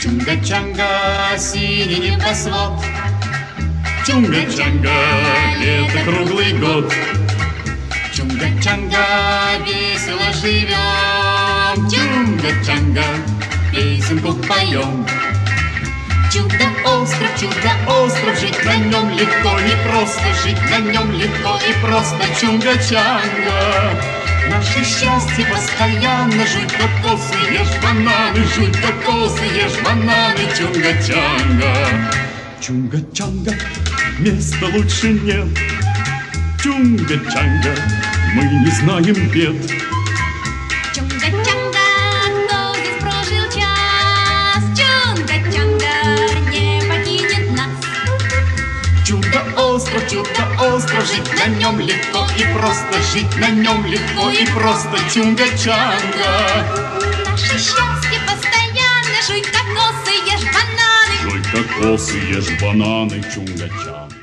Чунга-чанга, синий небосвод. Чунга-чанга, лето круглый год. Чунга-чанга, весело живем. Чунга-чанга, песенку поем. Чудо-остров, жить на нем легко и просто, жить на нем легко и просто. Чунга-чанга, наше счастье постоянно. Жуй кокосы, ешь бананы, жуй кокосы, ешь бананы. Чунга-чанга, чунга-чанга, места лучше нет. Чунга-чанга, мы не знаем бед. Чунга-чанга, кто здесь прожил час? Чунга-чанга не покинет нас. Чудо-остров, жить на нем легко и просто, жить на нем легко и просто. Чунга-чанга, Наше счастье постоянно. Жуй кокосы, ешь бананы. жуй кокосы, ешь бананы. Чунга-чанга.